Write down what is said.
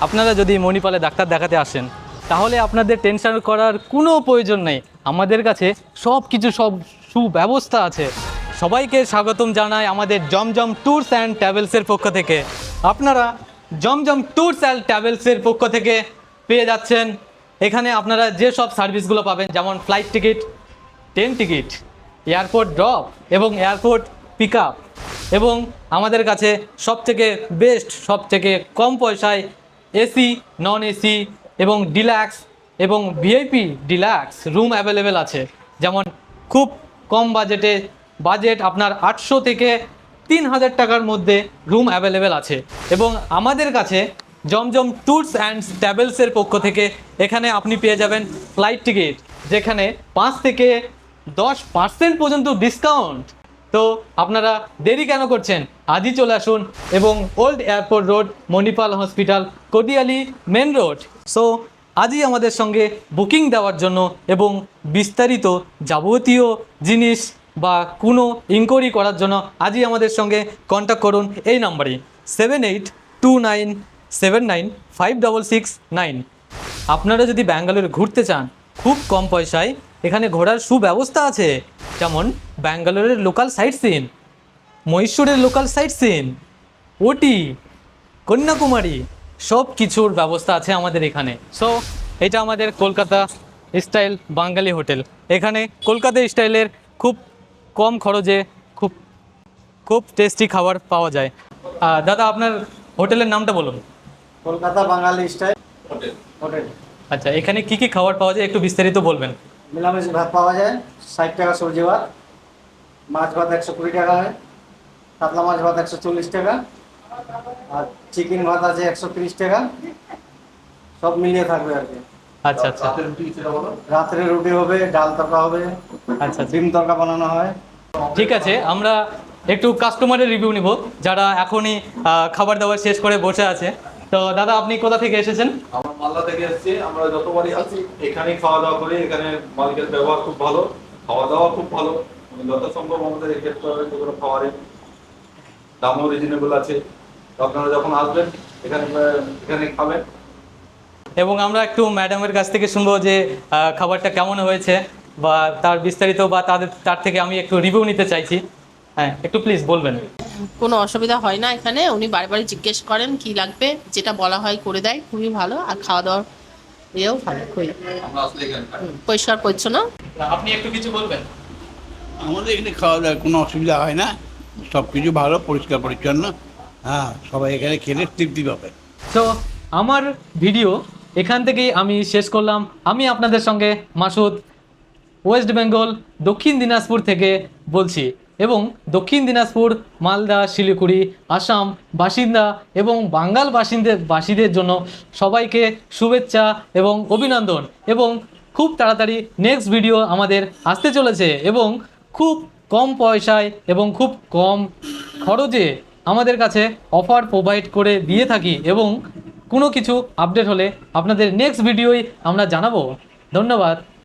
আপনারা যদি মণিপালে ডাক্তার দেখাতে আসেন তাহলে আপনাদের টেনশন করার কোনো প্রয়োজন নেই। আমাদের কাছে সব সুব্যবস্থা আছে। সবাইকে স্বাগতম জানাই আমাদের জমজম ট্যুরস অ্যান্ড ট্রাভেলসের পক্ষ থেকে। আপনারা জমজম ট্যুরস অ্যান্ড ট্রাভেলসের পক্ষ থেকে পেয়ে যাচ্ছেন এখানে আপনারা যে সব সার্ভিসগুলো পাবেন, যেমন flight ticket, train ticket, airport drop এবং এয়ারপোর্ট পিক আপ। এবং আমাদের কাছে সবথেকে বেস্ট, সবথেকে কম পয়সায় এসি, নন এসি এবং ডিলাক্স এবং ভিআইপি ডিলাক্স রুম অ্যাভেলেবেল আছে। যেমন খুব কম বাজেট আপনার 800 থেকে 3000 টাকার মধ্যে রুম অ্যাভেলেবেল আছে। এবং আমাদের কাছে জমজম ট্যুরস অ্যান্ড ট্রাভেলসের পক্ষ থেকে এখানে আপনি পেয়ে যাবেন ফ্লাইট টিকিট, যেখানে 5 থেকে 10% পর্যন্ত ডিসকাউন্ট। তো আপনারা দেরি কেন করছেন? আজই চলে আসুন এবং old airport road, Manipal hospital, কটিয়ালি মেন রোড। সো আজই আমাদের সঙ্গে বুকিং দেওয়ার জন্য এবং বিস্তারিত যাবতীয় জিনিস বা কোনো ইনকোয়ারি করার জন্য আজই আমাদের সঙ্গে কন্ট্যাক্ট করুন এই নাম্বারে 7829795669। আপনারা যদি ব্যাঙ্গালোরে ঘুরতে চান খুব কম পয়সায়, এখানে ঘোরার সুব্যবস্থা আছে। যেমন ব্যাঙ্গালোরের লোকাল সাইট সিন, মহীশূরের local sightseeing, Ooty, Kanyakumari, সব কিছুর ব্যবস্থা আছে আমাদের এখানে। সো এটা আমাদের কলকাতা স্টাইল বাঙালি হোটেল। এখানে কলকাতা স্টাইলের খুব কম খরচে খুব খুব টেস্টি খাবার পাওয়া যায়। দাদা, আপনার হোটেলের নামটা বলুন। কলকাতা বাঙালি স্টাইল হোটেল। আচ্ছা, এখানে কি কি খাবার পাওয়া যায় একটু বিস্তারিত বলবেন? নিরামিষ ভাত পাওয়া যায় 60 টাকা, সবজি ভাত, মাছ ভাত 120 টাকা হয়, কাতলা মাছ ভাত 140 টাকা, আর চিকেন ভাত আছে 130 টাকা। সব মিলিয়ে থাকবে আর কি। আচ্ছা আচ্ছা রাত্রে রুটি হবে, ডাল তরকা হবে, আচ্ছা ডিম তরকা বানানো হয়। ঠিক আছে, আমরা একটু কাস্টমারের রিভিউ নিব যারা এখনই খাবার দাবার শেষ করে বসে আছে। তো দাদা, আপনি কোথা থেকে এসেছেন? আমরা মালদা থেকে এসেছি। আমরা যতবারই আসি এখানেই খাওয়া দাওয়া করি। এখানে মালিকের ব্যবহার খুব ভালো, খাওয়া দাওয়া খুব ভালো। যত সম্ভব আমাদের এই ক্ষেত্রে যেগুলো খাবারের দামও রিজনেবল আছে। তো আপনারা যখন আসবেন এখানে এখানে খাবেন। এবং আমরা একটু ম্যাডামের কাছ থেকে শুনবো যে খাবারটা কেমন হয়েছে বা তার বিস্তারিত বা তার থেকে আমি একটু রিভিউ নিতে চাইছি। হ্যাঁ, একটু প্লিজ বলবেন। কোনো অসুবিধা হয় না এখানে। উনি বারে জিজ্ঞেস করেন কি লাগবে, যেটা বলা হয় করে দেয়, খুবই ভালো। আর খাওয়া দাওয়ার ইয়েও ভালো, খুবই আমরা আসলে এখানে খাই। পরিষ্কার পরিচ্ছন্ন। আপনি একটু কিছু বলবেন? আমাদের এখানে খাওয়া দাওয়ার কোনো অসুবিধা হয় না, সব কিছু ভালো, পরিষ্কার পরিচ্ছন্ন। হ্যাঁ, সবাই এখানে খেলে তৃপ্তি পাবে। সো আমার ভিডিও এখান থেকেই আমি শেষ করলাম। আমি আপনাদের সঙ্গে মাসুদ, ওয়েস্ট বেঙ্গল দক্ষিণ দিনাজপুর থেকে বলছি। এবং দক্ষিণ দিনাজপুর, মালদা, শিলিগুড়ি, আসাম বাসিন্দা এবং বাঙ্গাল বাসীদের জন্য সবাইকে শুভেচ্ছা এবং অভিনন্দন। এবং খুব তাড়াতাড়ি নেক্সট ভিডিও আমাদের আসতে চলেছে এবং খুব কম পয়সায় এবং খুব কম খরচে আমাদের কাছে অফার প্রোভাইড করে দিয়ে থাকি। এবং কোনো কিছু আপডেট হলে আপনাদের নেক্সট ভিডিওই আমরা জানাবো। ধন্যবাদ।